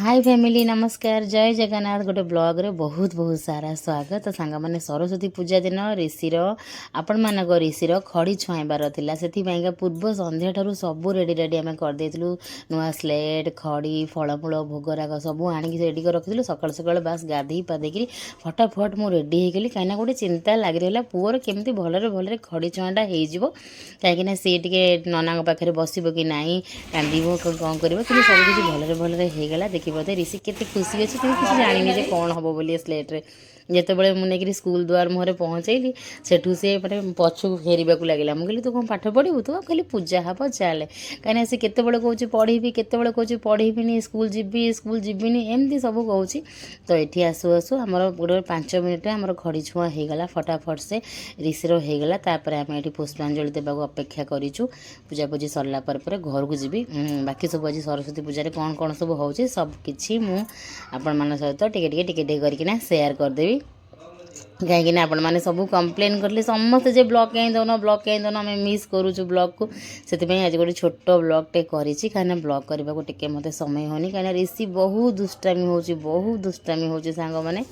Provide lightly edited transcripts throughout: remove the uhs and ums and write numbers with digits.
हाय family नमस्कार जय जगन्नाथ गोटे ब्लॉग रे बहुत बहुत सारा स्वागत सांग मैंने सरस्वती पूजा दिन ऋषिर आपण मानक ऋषिर खड़ी छुआईबार थिला सेथिपाईका पूर्व संध्या ठारू सब रेडी रेडी आम करदेलु नुआ स्लेट खड़ी फलमूल भोगराग सब आनिक रेडी कर रखिलु सकाल सकाल बास गाधे पादेक फटाफट मु रेडी होगली कहीं गोटे चिंता लगी रहा पुअर केमती भलरे भलरे खड़ी छुआटा हो कहीं सी टे नना पाखे बसब कि नाई कांदब कौन कर सब किसी भलरे भलरे होगला देखिए ऋषि केते खुशी अच्छे तुम किसी जानी जे कौन हम बोली स्लेट्रे जितेबाला मुझे स्कूल द्वार मुहरे पहुँचैली सेठू सी मैंने पछक फेरवा लगे मुझे तू कौन पाठ पढ़ू तू खाली पूजा हम चले कहीं सी केत कौच पढ़ी केत कौच पढ़ी स्कूल जीविनी एमती सब कौच तो ये आसु आसु आम गोटे 5 मिनिट आम खड़ी छुआ होगला फटाफट से ऋषिर होगला आम ये पुष्पांजलि देवाक अपेक्षा करूँ पूजा पूजी सरला घर को जी बाकी सब आज सरस्वती पूजा कौन कौन सब हो सब किसी मुझे सहित टिके करके सेयार करदेवी कहीं आपण मैंने सब कंप्लेन करले समस्त जे ब्लॉग कहीं दौन आम मिस करूँ ब्लॉग को से आज गोटे छोट ब्लॉग टे कहीं ब्लॉग करने को टिके मत समय होनी कहीं ऋषि बहुत दुष्टामी हो सांग मैंने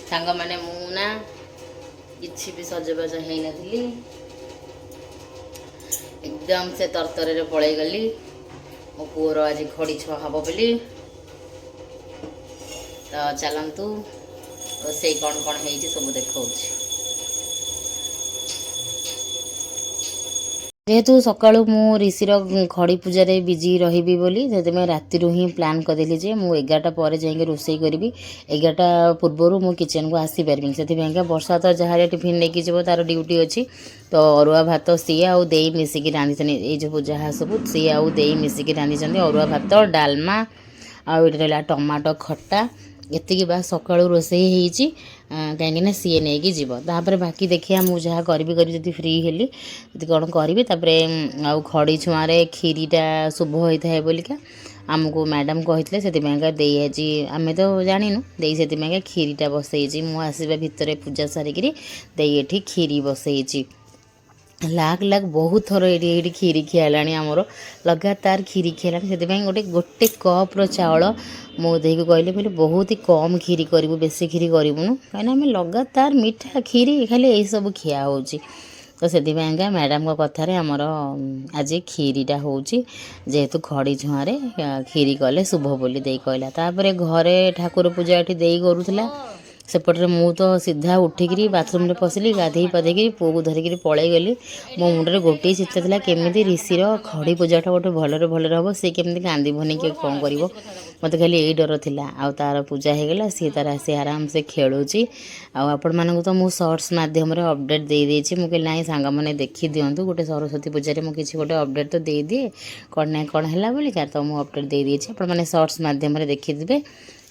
सांग मैंने मुना किसी भी सजबाज हो नी एकदम से तरतरे पलि गली मो पुअर आज खड़ी छुआ हम बोली तो चलतु रोसे कौन कौन हो सब देखा जेहेतु सकाळु मु ऋषिर खड़ी पूजा रे बिजी रही बोली से राति ही प्लान करदेली जे मु 11टा पर जाइए रोसे करी 11टा पूर्वर मु किचन को आसी पारि से वर्षा तो जहाँ टिफिन लेकिन जीव तार ड्यूटी अच्छी तो अरुआ भात सी आउ दे मिसिकी रांधि ये जो जहाँ सब सी आउ दे मिसिकी रांधि अरुआ भात डालमा आउ ये रहा टमाटो खट्टा एतिकी बास सकाळु रोसे कहीं सी नहीं जीव तापर बाकी देखिए मुझे करी जब फ्री हेली कौन करी आउ खड़ी छुआरे खीरीटा शुभ होता है बोलिका आमको मैडम कहते से दे आज आम तो जानिनु दे से खीरीटा बसई मुझे भितर पूजा सारिकी दे ये खीरी बसई लाख लाख बहुत थर ये खीरी खियाला आमर लगातार खीरी खियाला से गोटे कप्र चाउल मो दे को कहले बोले बहुत ही कम खीरी करूँ बेसी खीरी करूँ कहीं आम लगातार मीठा खीरी खाली यही सब खिया हो तो से मैडम कथार आमर आज खीरीटा हो जेहेतु खड़ी छुआरे खीरी कले शुभ बोली दे कहला तापर घरे ठाकुर पूजा ये दे करूला सेपटे मु तो सीधा उठिकी बाथरूम रे पशिली गाधे पाधे पुओ को धरिकी पलि गली मो मुंडे गोटे चिंता था केमी ऋषिर खड़ी पूजाटा गोटे भलरे भलरे हम सी केमी कांदबनी कि कौन कर मत खाली यही डर था आ तार पूजा होगला सी तार आसी आराम से खेलुची आपण मानक तो मुझे शॉर्ट्स मध्यम अपडेट दे देछि मु कहली ना सांग मैंने देखी दिंतु गोटे सरस्वती पूजा मुझे गोटे अपडेट तो दे दिए कौन ना कौन है बोलिका तो मुझे अपडेट दे देछि आपण मैंने शॉर्ट्स मध्यम देखिथे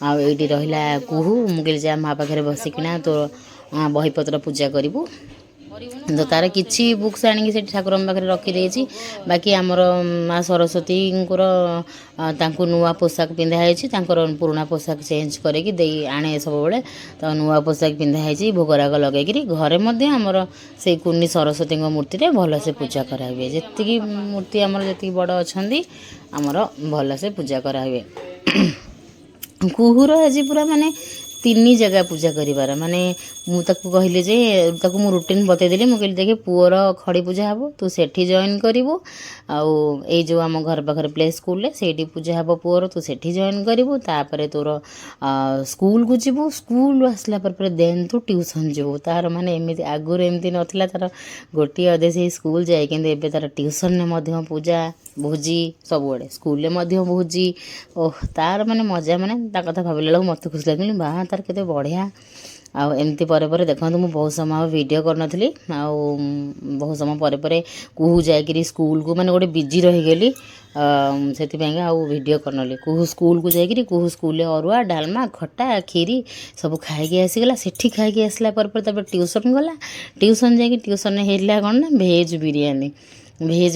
आउ ये रहा कुहू मुझे जा माँ पाखे बसिकिना तो बहीपत्र पूजा करूँ तो तार किसी बुक्स आनिक ठाकुर पाखे रखीदे बाकी आमर माँ सरस्वती नुआ पोशाक पिंधाई पुराणा पोशाक चेंज करके दे आने सब बड़े तो नुआ पोशाक पिंधाई भोगराग लगे घरे आमर से कुनी सरस्वती मूर्ति भल से पूजा कराए जी मूर्ति आमर जी बड़ अच्छा आमर भल से पूजा कराए कुहूर आज पूरा माने 3 जगह पूजा करिवार माने मुझे कहले जे मु रूटीन बतईदेली मुझे देखे पुअर खड़ी पूजा हम तू सेठी जॉइन करू आउ ए जो आम घर पाखे प्ले स्कूल से पूजा हम पुअर तू सेठी जॉइन करू तापर तोर स्कूल को जीवु स्कूल आसला पर देन तू ट्यूशन जीवु तार माने एमती आगुरी एमती नथिला तार गोटे अधे से स्कूल जाए कि तार ट्यूशन में पूजा भोजी सबुआड़े स्कूल भोजी ओह तार माने मजा माने कथा भाविला मत खुशी लगे बाह तार केते बढ़िया आमती पर देखो मुझे बहुत समय वीडियो करनी बहुत समय पर कुहू जाकि स्कूल को माने गोटे बिजी रहीगली से वीडियो करनी कुहू स्कूल को जाकि कुहू स्कूल अरुआ डालमा खट्टा खीरी सब खाई आसीगला सेठी खाई आसला ट्यूशन गला ट्यूशन जाकि ट्यूशन होता कौन ना भेज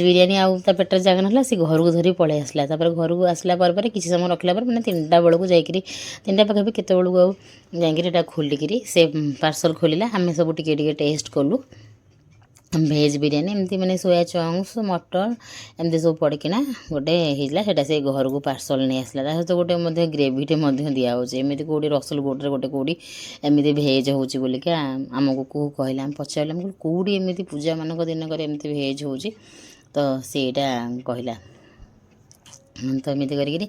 बिरियानी आउ पेटर जगह ना सी घर को धरी पलि आसला घर को आसला किसी समय रखला मैंने 3टा बेलू जाकि 3टा पाखे केत बेलू आउ जा खोलिकी से पार्सल खोलिला आम सब टे टेस्ट कलु ଭେଜ୍ ବିରିୟାନୀ ଏମିତି ମାନେ ସୋୟା ଚଙ୍କ୍ସ ମଟର ଏମିତି ସବୁ ପଡ଼ିକିନା ଗୋଟେ ହେଇଥିଲା। ସେଇଟା ସେ ଘରକୁ ପାର୍ସଲ୍ ନେଇ ଆସିଲା। ତା ସହିତ ଗୋଟେ ମଧ୍ୟ ଗ୍ରେଭିଟେ ମଧ୍ୟ ଦିଆହେଉଛି। ଏମିତି କେଉଁଠି ରସୁଲଗଡ଼ରେ ଗୋଟେ କେଉଁଠି ଏମିତି ଭେଜ୍ ହେଉଛି ବୋଲିକା ଆମକୁ କହିଲା। ଆମେ ପଚାରିଲା ମୁଁ କହିଲି କେଉଁଠି ଏମିତି ପୂଜାମାନଙ୍କ ଦିନକରେ ଏମିତି ଭେଜ୍ ହେଉଛି, ତ ସେଇଟା କହିଲା। ତ ଏମିତି କରିକିରି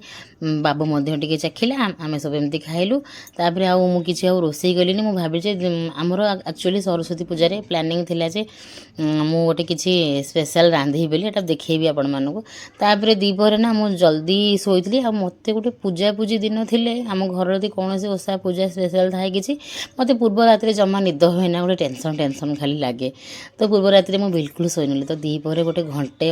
ବାବୁ ମଧ୍ୟ ଟିକେ ଚାଖିଲା, ଆମେ ସବୁ ଏମିତି ଖାଇଲୁ। ତାପରେ ଆଉ ମୁଁ କିଛି ଆଉ ରୋଷେଇ କଲିନି। ମୁଁ ଭାବିଛି ଆମର ଆକ୍ଚୁଆଲି ସରସ୍ୱତୀ ପୂଜାରେ ପ୍ଲାନିଂ ଥିଲା ଯେ ମୁଁ ଗୋଟେ କିଛି ସ୍ପେଶାଲ୍ ରାନ୍ଧିବି ବୋଲି, ଏଟା ଦେଖେଇବି ଆପଣମାନଙ୍କୁ। ତାପରେ ଦ୍ୱିପହରେ ନା ମୁଁ ଜଲ୍ଦି ଶୋଇଥିଲି। ଆଉ ମୋତେ ଗୋଟେ ପୂଜାପୂଜି ଦିନ ଥିଲେ ଆମ ଘର ଯଦି କୌଣସି ଓଷା ପୂଜା ସ୍ପେଶାଲ୍ ଥାଏ କିଛି, ମୋତେ ପୂର୍ବ ରାତିରେ ଜମା ନିଦ ହୁଏନା, ଗୋଟେ ଟେନସନ୍ ଖାଲି ଲାଗେ। ତ ପୂର୍ବ ରାତିରେ ମୁଁ ବିଲକୁଲ ଶୋଇନଥିଲି। ତ ଦ୍ୱିପହରେ ଗୋଟେ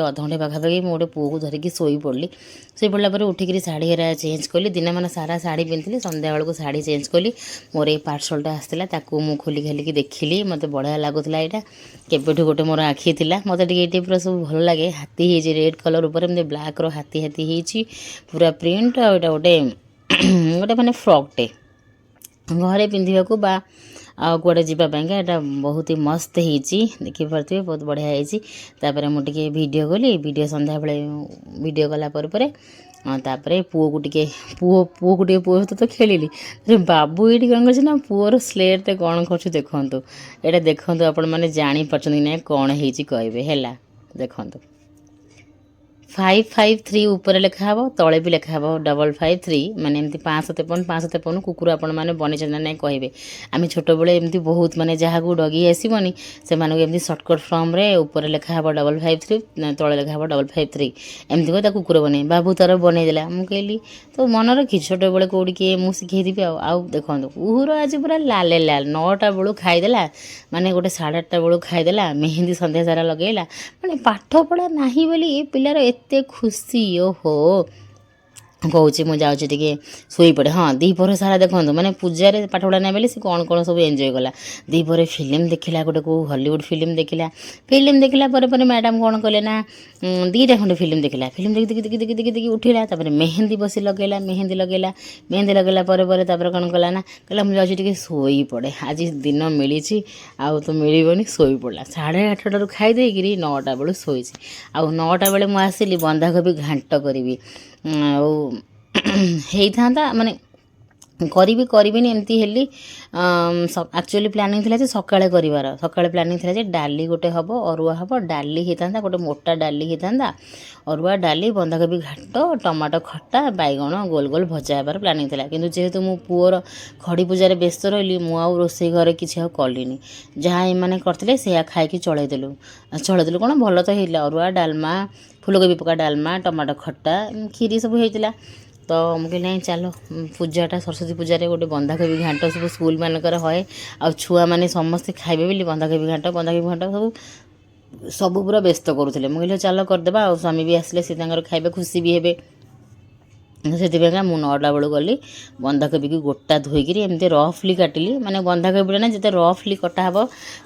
ଅଧଘଣ୍ଟେ ପାଖାପାଖି ମୁଁ ଗୋଟେ ପୁଅକୁ ଧରିକି ଶୋଇ ପଡ଼ିଲି। ଶୋଇପଡ଼ିଲା ପରେ ଉଠିକିରି ଶାଢ଼ୀ ହେରା ଚେଞ୍ଜ କଲି। ଦିନମାନ ସାରା ଶାଢ଼ୀ ପିନ୍ଧିଥିଲି, ସନ୍ଧ୍ୟାବେଳକୁ ଶାଢ଼ୀ ଚେଞ୍ଜ କଲି। ମୋର ଏଇ ପାର୍ସଲଟା ଆସିଥିଲା, ତାକୁ ମୁଁ ଖୋଲି ଖାଲିକି ଦେଖିଲି। ମୋତେ ବଢ଼ିଆ ଲାଗୁଥିଲା। ଏଇଟା କେବେଠୁ ଗୋଟେ ମୋର ଆଖି ଥିଲା। ମୋତେ ଟିକେ ଏଇଠି ପୁରା ସବୁ ଭଲ ଲାଗେ। ହାତୀ ହେଇଛି ରେଡ଼୍ କଲର୍ ଉପରେ, ଏମିତି ବ୍ଲାକ୍ର ହାତୀ ହେଇଛି ପୁରା ପ୍ରିଣ୍ଟ। ଆଉ ଏଇଟା ଗୋଟେ ମାନେ ଫ୍ରକ୍ଟେ ଘରେ ପିନ୍ଧିବାକୁ ବା ଆଉ କୁଆଡ଼େ ଯିବା ପାଇଁକା ଏଇଟା ବହୁତ ହି ମସ୍ତ ହେଇଛି। ଦେଖିପାରୁଥିବେ ବହୁତ ବଢ଼ିଆ ହେଇଛି। ତାପରେ ମୁଁ ଟିକେ ଭିଡ଼ିଓ କଲି। ସନ୍ଧ୍ୟାବେଳେ ଭିଡ଼ିଓ କଲା ପରେ ତାପରେ ପୁଅକୁ ଟିକେ ପୁଅ ସହିତ ତ ଖେଳିଲି। ବାବୁ ଏଇଠି କ'ଣ କରୁଛି ନା ପୁଅର ସ୍ଲେଟ୍ରେ କ'ଣ କରୁଛି ଦେଖନ୍ତୁ। ଏଇଟା ଦେଖନ୍ତୁ, ଆପଣମାନେ ଜାଣିପାରୁଛନ୍ତି କି ନାହିଁ କ'ଣ ହେଇଛି କହିବେ ହେଲା। ଦେଖନ୍ତୁ 553 ଉପରେ ଲେଖା ହେବ, ତଳେ ବି ଲେଖା ହେବ 553, ମାନେ ଏମିତି 553 କୁକୁର ଆପଣମାନେ ବନେଇଛନ୍ତି ନା ନାହିଁ କହିବେ। ଆମେ ଛୋଟବେଳେ ଏମିତି ବହୁତ ମାନେ ଯାହାକୁ ଡଗି ଆସିବନି ସେମାନଙ୍କୁ ଏମିତି ସର୍ଟକଟ୍ ଫର୍ମରେ ଉପରେ ଲେଖା ହେବ 553, ତଳେ ଲେଖା ହେବ 553, ଏମିତି କରି ତା କୁକୁର ବନେଇ ବାବୁ ତାର ବନେଇଦେଲା। ମୁଁ କହିଲି ତ ମନେ ରଖି ଛୋଟବେଳେ କେଉଁଠି କିଏ ମୁଁ ଶିଖେଇଥିବି। ଆଉ ଦେଖନ୍ତୁ ଉହୁର ଆଜି ପୁରା ଲାଲ 9ଟା ବେଳୁ ଖାଇଦେଲା, ମାନେ ଗୋଟେ 8:30 ବେଳୁ ଖାଇଦେଲା। ମେହେନ୍ଦି ସନ୍ଧ୍ୟା ସାରା ଲଗେଇଲା, ମାନେ ପାଠ ପଢ଼ା ନାହିଁ ବୋଲି ଏ ପିଲାର ଏତେ ଖୁସି। ଓହୋ, କହୁଛି ମୁଁ ଯାଉଛି ଟିକେ ଶୋଇପଡ଼େ। ହଁ, ଦ୍ୱିପହର ସାରା ଦେଖନ୍ତୁ, ମାନେ ପୂଜାରେ ପାଠପଢ଼ା ନାହିଁ ବୋଲି ସେ କ'ଣ ସବୁ ଏନ୍ଜୟ କଲା। ଦ୍ୱିପହରେ ଫିଲ୍ମ ଦେଖିଲା, ଗୋଟେ କେଉଁ ହଲିଉଡ଼ ଫିଲ୍ମ ଦେଖିଲା। ପରେ ମ୍ୟାଡ଼ାମ୍ କ'ଣ କଲେ ନା 2ଟା ଖଣ୍ଡେ ଫିଲ୍ମ ଦେଖିଲା। ଫିଲ୍ମ ଦେଖି ଉଠିଲା। ତାପରେ ମେହେନ୍ଦି ବସି ଲଗେଇଲା। ମେହେନ୍ଦି ଲଗେଇଲା ପରେ ତାପରେ କ'ଣ କଲା ନା କହିଲା ମୁଁ ଯାଉଛି ଟିକେ ଶୋଇପଡ଼େ, ଆଜି ଦିନ ମିଳିଛି ଆଉ ତ ମିଳିବନି। ଶୋଇପଡ଼ିଲା। 8:30ଟାରୁ ଖାଇ ଦେଇକିରି 9ଟା ବେଳୁ ଶୋଇଛି। ଆଉ 9ଟା ବେଳେ ମୁଁ ଆସିଲି ବନ୍ଧାକୋବି ଘାଣ୍ଟ କରିବି। ଆଉ ହେଇଥାନ୍ତା ମାନେ କରିବିନି ଏମିତି ହେଲି। ଆକ୍ଚୁଆଲି ପ୍ଲାନିଂ ଥିଲା ଯେ ସକାଳେ ପ୍ଲାନିଂ ଥିଲା ଯେ ଡାଲି ଗୋଟେ ହେବ, ଅରୁଆ ହେବ, ଡାଲି ହେଇଥାନ୍ତା, ଗୋଟେ ମୋଟା ଡାଲି ହେଇଥାନ୍ତା, ଅରୁଆ ଡାଲି, ବନ୍ଧାକୋବି ଘାଣ୍ଟ, ଟମାଟୋ ଖଟା, ବାଇଗଣ ଗୋଲ ଗୋଲ ଭଜା ହେବାର ପ୍ଲାନିଂ ଥିଲା। କିନ୍ତୁ ଯେହେତୁ ମୁଁ ପୁଅର ଖଡ଼ି ପୂଜାରେ ବ୍ୟସ୍ତ ରହିଲି, ମୁଁ ଆଉ ରୋଷେଇ ଘରେ କିଛି ଆଉ କଲିନି। ଯାହା ଏମାନେ କରିଥିଲେ ସେଇଆ ଖାଇକି ଚଳେଇଦେଲୁ କ'ଣ ଭଲ ତ ହେଇଥିଲା। ଅରୁଆ ଡାଲମା, ଫୁଲକୋବି ପକା ଡାଲମା, ଟମାଟୋ ଖଟା, କ୍ଷୀରି ସବୁ ହେଇଥିଲା। ତ ମୁଁ କହିଲି ନାଇଁ ଚାଲ ପୂଜାଟା ସରସ୍ୱତୀ ପୂଜାରେ ଗୋଟେ ବନ୍ଧାକୋବି ଘାଣ୍ଟ ସବୁ ସ୍କୁଲମାନଙ୍କର ହଏ, ଆଉ ଛୁଆମାନେ ସମସ୍ତେ ଖାଇବେ ବୋଲି ବନ୍ଧାକୋବି ଘାଣ୍ଟ ସବୁ ପୁରା ବ୍ୟସ୍ତ କରୁଥିଲେ। ମୁଁ କହିଲି ଚାଲ କରିଦେବା, ଆଉ ସ୍ୱାମୀ ବି ଆସିଲେ ସେ ତାଙ୍କର ଖାଇବେ, ଖୁସି ବି ହେବେ। ସେଥିପାଇଁକା ମୁଁ 9ଟା ବେଳୁ ଗଲି। ବନ୍ଧାକୋବିକୁ ଗୋଟା ଧୋଇକିରି ଏମିତି ରଫ୍ଲି କାଟିଲି। ମାନେ ବନ୍ଧାକୋବିଟା ନା ଯେତେ ରଫ୍ଲି କଟା ହେବ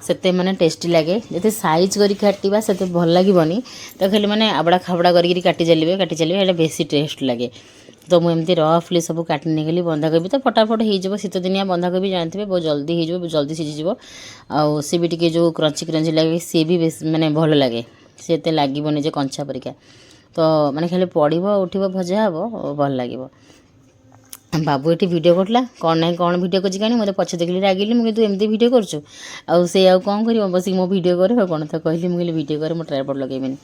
ସେତେ ମାନେ ଟେଷ୍ଟି ଲାଗେ। ଯେତେ ସାଇଜ୍ କରି କାଟିବା ସେତେ ଭଲ ଲାଗିବନି। ତ ଖାଲି ମାନେ ଆବଡ଼ା ଖାବଡ଼ା କରିକିରି କାଟି ଚାଲିବେ ସେଇଟା ବେଶୀ ଟେଷ୍ଟ ଲାଗେ। ତ ମୁଁ ଏମିତି ରଫ୍ଲି ସବୁ କାଟି ନେଇଗଲି। ବନ୍ଧାକୋବି ତ ଫଟାଫଟ ହେଇଯିବ, ଶୀତଦିନିଆ ବନ୍ଧାକୋବି ଜାଣିଥିବେ ବହୁତ ଜଲ୍ଦି ହେଇଯିବ, ଜଲ୍ଦି ସିଝିଯିବ। ଆଉ ସିଏ ବି ଟିକେ ଯେଉଁ କ୍ରଞ୍ଚି ଲାଗେ, ସିଏ ବି ବେଶୀ ମାନେ ଭଲ ଲାଗେ। ସିଏ ଏତେ ଲାଗିବନି ଯେ କଞ୍ଚା ପରିକା। ତ ମାନେ ଖାଲି ପଡ଼ିବ, ଉଠିବ, ଭଜା ହେବ, ଭଲ ଲାଗିବ। ବାବୁ ଏଠି ଭିଡ଼ିଓ କରୁଥିଲା, କ'ଣ ଭିଡ଼ିଓ କରିଛି କାହିଁକି ମୋତେ ପଛେ ଦେଖିଲି ରାଗିଲି। ମୁଁ କିନ୍ତୁ ଏମିତି ଭିଡ଼ିଓ କରୁଛୁ, ଆଉ ସେ ଆଉ କ'ଣ କରିବ, ବସିକି ମୋ ଭିଡ଼ିଓ କରେ। ଆଉ କ'ଣ ତ କହିଲି, ମୁଁ କହିଲି ଭିଡ଼ିଓ କରେ, ମୁଁ ଟ୍ରାଇପଡ୍ ଲଗେଇବିନି।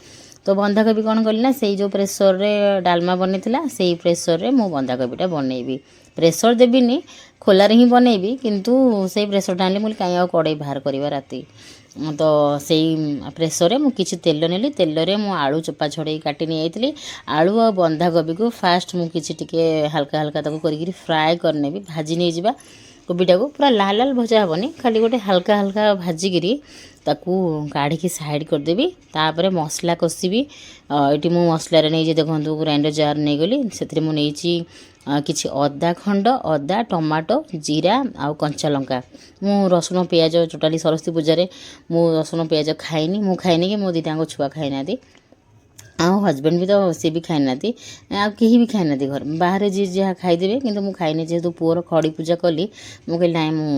ତ ବନ୍ଧାକୋବି କ'ଣ କଲି ନା ସେଇ ଯେଉଁ ପ୍ରେସରରେ ଡାଲମା ବନେଇଥିଲା ସେଇ ପ୍ରେସରରେ ମୁଁ ବନ୍ଧାକୋବିଟା ବନେଇବି। ପ୍ରେସର ଦେବିନି, ଖୋଲାରେ ହିଁ ବନେଇବି। କିନ୍ତୁ ସେଇ ପ୍ରେସରଟା ଆଣିଲି, ମୁଁ କାହିଁ ଆଉ କଡ଼େଇ ବାହାର କରିବା ରାତି। ତ ସେଇ ପ୍ରେସରରେ ମୁଁ କିଛି ତେଲ ନେଲି। ତେଲରେ ମୁଁ ଆଳୁ ଚୋପା ଛଡ଼େଇ କାଟି ନେଇଯାଇଥିଲି। ଆଳୁ ଆଉ ବନ୍ଧାକୋବିକୁ ଫାଷ୍ଟ ମୁଁ କିଛି ଟିକେ ହାଲକା ତାକୁ କରିକିରି ଫ୍ରାଏ କରିନେବି, ଭାଜି ନେଇଯିବା। କୋବିଟାକୁ ପୁରା ଲାଲ ଭଜା ହେବନି, ଖାଲି ଗୋଟେ ହାଲକା ଭାଜିକିରି ତାକୁ କାଢ଼ିକି ସାଇଡ଼୍ କରିଦେବି। ତାପରେ ମସଲା କଷିବି। ଏଠି ମୁଁ ମସଲାରେ ନେଇଛି ଦେଖନ୍ତୁ, ଗ୍ରାଇଣ୍ଡର ଜାର୍ ନେଇଗଲି। ସେଥିରେ ମୁଁ ନେଇଛି କିଛି ଅଦା, ଟମାଟୋ, ଜିରା ଆଉ କଞ୍ଚା ଲଙ୍କା। ମୁଁ ରସୁଣ ପିଆଜ ଟୋଟାଲି ସରସ୍ୱତୀ ପୂଜାରେ ମୁଁ ରସୁଣ ପିଆଜ ଖାଇନି। ମୁଁ ଖାଇନି କି ମୋ 2ଟାଙ୍କ ଛୁଆ ଖାଇନାହାନ୍ତି। ଆଉ ହଜବେଣ୍ଡ ବି ତ ସିଏ ବି ଖାଇନାହାନ୍ତି, ଆଉ କେହି ବି ଖାଇନାହାନ୍ତି ଘରେ, ବାହାରେ ଯିଏ ଯାହା ଖାଇଦେବେ, କିନ୍ତୁ ମୁଁ ଖାଇନି। ଯେହେତୁ ପୁଅର ଖଡ଼ି ପୂଜା କଲି, ମୁଁ କହିଲି ନାଇଁ ମୁଁ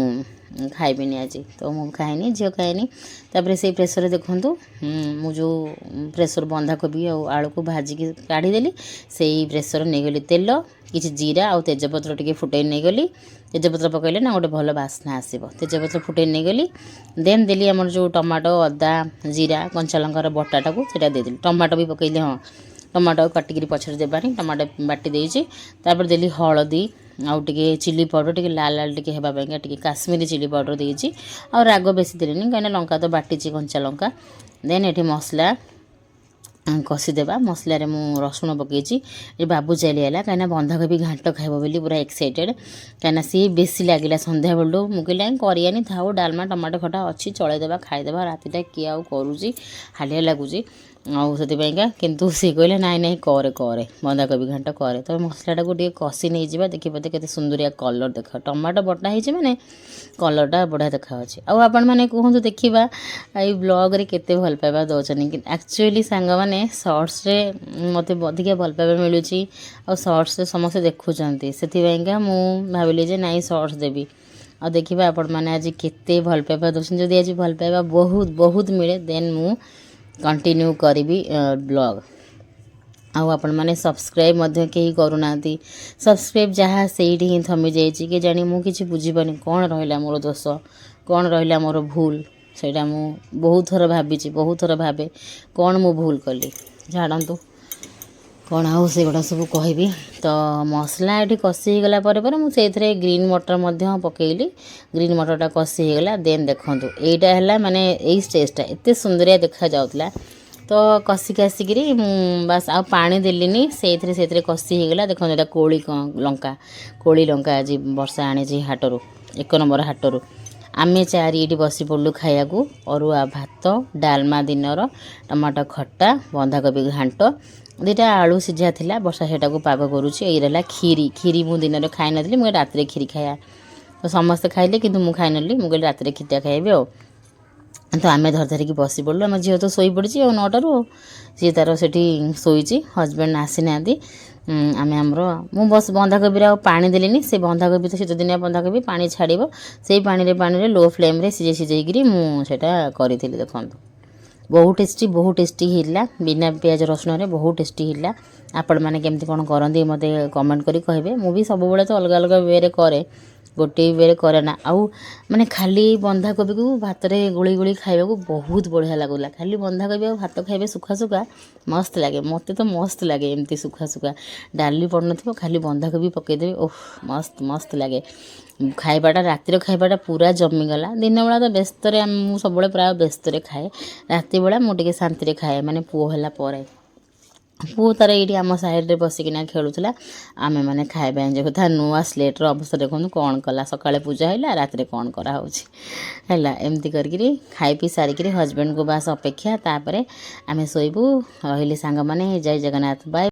ଖାଇବିନି ଆଜି, ତ ମୁଁ ଖାଇନି, ଝିଅ ଖାଇନି। ତାପରେ ସେଇ ପ୍ରେସରରେ ଦେଖନ୍ତୁ ମୁଁ ଯେଉଁ ପ୍ରେସର ବନ୍ଧାକୋବି ଆଉ ଆଳୁକୁ ଭାଜିକି କାଢ଼ିଦେଲି, ସେଇ ପ୍ରେସର ନେଇଗଲି ତେଲ, କିଛି ଜିରା ଆଉ ତେଜପତ୍ର ଟିକେ ଫୁଟେଇ ନେଇଗଲି। ତେଜପତ୍ର ପକାଇଲେ ନା ଗୋଟେ ଭଲ ବାସ୍ନା ଆସିବ। ତେଜପତ୍ର ଫୁଟେଇ ନେଇଗଲି, ଦେନ୍ ଦେଲି ଆମର ଯେଉଁ ଟମାଟୋ, ଅଦା, ଜିରା, କଞ୍ଚା ଲଙ୍କାର ବଟାଟାକୁ ସେଇଟା ଦେଇଦେଲି। ଟମାଟୋ ବି ପକାଇଲି, ହଁ ଟମାଟୋ କାଟିକିରି ପଛରେ ଦେବାନି, ଟମାଟୋ ବାଟି ଦେଇଛି। ତାପରେ ଦେଲି ହଳଦୀ ଆଉ ଟିକେ ଚିଲି ପାଉଡ଼ର, ଟିକେ ଲାଲ ଲାଲ ଟିକେ ହେବା ପାଇଁକା ଟିକେ କାଶ୍ମୀରୀ ଚିଲି ପାଉଡ଼ର ଦେଇଛି। ଆଉ ରାଗ ବେଶୀ ଦେଲିନି, କାହିଁକିନା ଲଙ୍କା ତ ବାଟିଛି, କଞ୍ଚା ଲଙ୍କା। ଦେନ୍ ଏଠି ମସଲା କଷିଦେବା। ମସଲାରେ ମୁଁ ରସୁଣ ପକାଇଛି। ଏ ବାବୁ ଚାଲିଆଲା, କାହିଁକିନା ବନ୍ଧାକୋବି ଘାଣ୍ଟ ଖାଇବ ବୋଲି ପୁରା ଏକ୍ସାଇଟେଡ଼, କାହିଁକିନା ସିଏ ବେଶୀ ଲାଗିଲା ସନ୍ଧ୍ୟାବେଳଠୁ। ମୁଁ କହିଲି କରିବାନି, ଥାଉ, ଡାଲମା ଟମାଟୋ ଖଟା ଅଛି, ଚଳେଇଦେବା, ଖାଇଦେବା, ରାତିଟା କିଏ ଆଉ କରୁଛି, ହାଲିଆ ଲାଗୁଛି। ଆଉ ସେଥିପାଇଁକା କିନ୍ତୁ ସିଏ କହିଲେ ନାଇଁ ନାଇଁ କରେ କରେ ବନ୍ଧାକୋବି ଘାଣ୍ଟ କରେ। ତ ମସଲାଟାକୁ ଟିକେ କଷି ନେଇଯିବା, ଦେଖିବ ତ କେତେ ସୁନ୍ଦରିଆ କଲର୍ ଦେଖ, ଟମାଟୋ ବଟା ହେଇଛି ମାନେ କଲର୍ଟା ବଢ଼ିଆ ଦେଖାହେଉଛି। ଆଉ ଆପଣମାନେ କୁହନ୍ତୁ ଦେଖିବା ଏଇ ବ୍ଲଗ୍ରେ କେତେ ଭଲ ପାଇବା ଦେଉଛନ୍ତି। ଆକ୍ଚୁଆଲି ସାଙ୍ଗମାନେ ସର୍ଟସରେ ମୋତେ ଅଧିକା ଭଲ ପାଇବା ମିଳୁଛି, ଆଉ ସର୍ଟସରେ ସମସ୍ତେ ଦେଖୁଛନ୍ତି, ସେଥିପାଇଁକା ମୁଁ ଭାବିଲି ଯେ ନାଇଁ ସର୍ଟସ ଦେବି। ଆଉ ଦେଖିବା ଆପଣମାନେ ଆଜି କେତେ ଭଲ ପାଇବା ଦେଉଛନ୍ତି। ଯଦି ଆଜି ଭଲ ପାଇବା ବହୁତ ବହୁତ ମିଳେ, ଦେନ୍ ମୁଁ କଣ୍ଟିନ୍ୟୁ କରିବି ବ୍ଲଗ୍। ଆଉ ଆପଣମାନେ ସବସ୍କ୍ରାଇବ୍ ମଧ୍ୟ କେହି କରୁନାହାନ୍ତି। ସବସ୍କ୍ରାଇବ୍ ଯାହା ସେଇଠି ହିଁ ଥମି ଯାଇଛି, କି ଜାଣି ମୁଁ କିଛି ବୁଝିପାରୁନି କ'ଣ ରହିଲା ମୋର ଦୋଷ, କ'ଣ ରହିଲା ମୋର ଭୁଲ। ସେଇଟା ମୁଁ ବହୁତ ଥର ଭାବିଛି, ବହୁତ ଥର ଭାବେ କ'ଣ ମୁଁ ଭୁଲ କଲି। ଛାଡ଼ନ୍ତୁ, କ'ଣ ଆଉ ସେଗୁଡ଼ା ସବୁ କହିବି। ତ ମସଲା ଏଠି କଷି ହେଇଗଲା ପରେ ପରେ ମୁଁ ସେଇଥିରେ ଗ୍ରୀନ୍ ମଟର ମଧ୍ୟ ପକାଇଲି। ଗ୍ରୀନ୍ ମଟରଟା କଷି ହେଇଗଲା। ଦେନ୍ ଦେଖନ୍ତୁ ଏଇଟା ହେଲା ମାନେ ଏଇ ଷ୍ଟେଜ୍ଟା ଏତେ ସୁନ୍ଦରିଆ ଦେଖାଯାଉଥିଲା। ତ କଷିକି ଆସିକିରି ମୁଁ ବାସ୍ ଆଉ ପାଣି ଦେଲିନି, ସେଇଥିରେ କଷି ହେଇଗଲା। ଦେଖନ୍ତୁ ଏଇଟା କୋଳି ଲଙ୍କା ଆଜି ବର୍ଷା ଆଣିଛି ହାଟରୁ, 1 ନମ୍ବର ହାଟରୁ। ଆମେ 4 ଏଇଠି ବସି ପଡ଼ିଲୁ ଖାଇବାକୁ। ଅରୁଆ ଭାତ, ଡାଲମା ଦିନର, ଟମାଟୋ ଖଟା, ବନ୍ଧାକୋବି ଘାଣ୍ଟ, 2ଟା ଆଳୁ ସିଝା ଥିଲା, ବର୍ଷା ସେଟାକୁ ପାଗ କରୁଛି। ଏଇ ରହିଲା କ୍ଷୀରି ମୁଁ ଦିନରେ ଖାଇନଥିଲି, ମୁଁ ରାତିରେ କ୍ଷୀରି ଖାଇବା। ତ ସମସ୍ତେ ଖାଇଲେ, କିନ୍ତୁ ମୁଁ ଖାଇନଥିଲି। ମୁଁ କହିଲି ରାତିରେ କ୍ଷୀରିଟା ଖାଇବି ଆଉ। ତ ଆମେ ଧରିକି ବସି ପଡ଼ିଲୁ। ଆମ ଝିଅ ତ ଶୋଇପଡ଼ିଛି ଆଉ 9ଟାରୁ, ସିଏ ତାର ସେଠି ଶୋଇଛି, ହଜବେଣ୍ଡ ଆସିନାହାନ୍ତି। ଆମେ ଆମର ମୁଁ ବନ୍ଧାକୋବିରେ ଆଉ ପାଣି ଦେଲିନି। ସେ ବନ୍ଧାକୋବି ତ ଶୀତଦିନିଆ ବନ୍ଧାକୋବି, ପାଣି ଛାଡ଼ିବ, ସେଇ ପାଣିରେ ଲୋ ଫ୍ଲେମ୍ରେ ସିଝେଇକିରି ମୁଁ ସେଇଟା କରିଥିଲି। ଦେଖନ୍ତୁ ବହୁତ ଟେଷ୍ଟି ହେଇଥିଲା, ବିନା ପିଆଜ ରସୁଣରେ ବହୁତ ଟେଷ୍ଟି ହେଇଥିଲା। ଆପଣମାନେ କେମିତି କ'ଣ କରନ୍ତି ମୋତେ କମେଣ୍ଟ କରି କହିବେ। ମୁଁ ବି ସବୁବେଳେ ତ ଅଲଗା ଅଲଗା ୱେରେ କରେ, ଗୋଟିଏ ୱେରେ କରେ ନା। ଆଉ ମାନେ ଖାଲି ବନ୍ଧାକୋବିକୁ ଭାତରେ ଗୋଳି ଖାଇବାକୁ ବହୁତ ବଢ଼ିଆ ଲାଗୁଥିଲା। ଖାଲି ବନ୍ଧାକୋବି ଆଉ ଭାତ ଖାଇବେ ଶୁଖା ମସ୍ତ ଲାଗେ। ମୋତେ ତ ମସ୍ତ ଲାଗେ ଏମିତି ଶୁଖା ଡାଲି ପଡ଼ିନଥିବ, ଖାଲି ବନ୍ଧାକୋବି ପକାଇଦେବେ, ଓଃ ମସ୍ତ ଲାଗେ। ଖାଇବାଟା, ରାତିର ଖାଇବାଟା ପୁରା ଜମିଗଲା। ଦିନବେଳା ତ ବ୍ୟସ୍ତରେ ମୁଁ ସବୁବେଳେ ପ୍ରାୟ ବ୍ୟସ୍ତରେ ଖାଏ, ରାତିବେଳା ମୁଁ ଟିକେ ଶାନ୍ତିରେ ଖାଏ, ମାନେ ପୁଅ ହେଲା ପରେ। ପୁଅ ତାର ଏଇଠି ଆମ ସାଇଡ଼୍ରେ ବସିକିନା ଖେଳୁଥିଲା, ଆମେମାନେ ଖାଇବା ଏଞ୍ଜୟ କରୁଥିବା। ନୂଆ ସ୍ଲେଟ୍ର ଅବସ୍ଥା ଦେଖନ୍ତୁ କ'ଣ କଲା। ସକାଳେ ପୂଜା ହେଲା, ରାତିରେ କ'ଣ କରାହେଉଛି ହେଲା। ଏମିତି କରିକିରି ଖାଇ ପିଇ ସାରିକିରି ହଜବେଣ୍ଡକୁ ବାସ୍ ଅପେକ୍ଷା, ତାପରେ ଆମେ ଶୋଇବୁ। ରହିଲି ସାଙ୍ଗମାନେ, ଜୟ ଜଗନ୍ନାଥ, ବାଏ।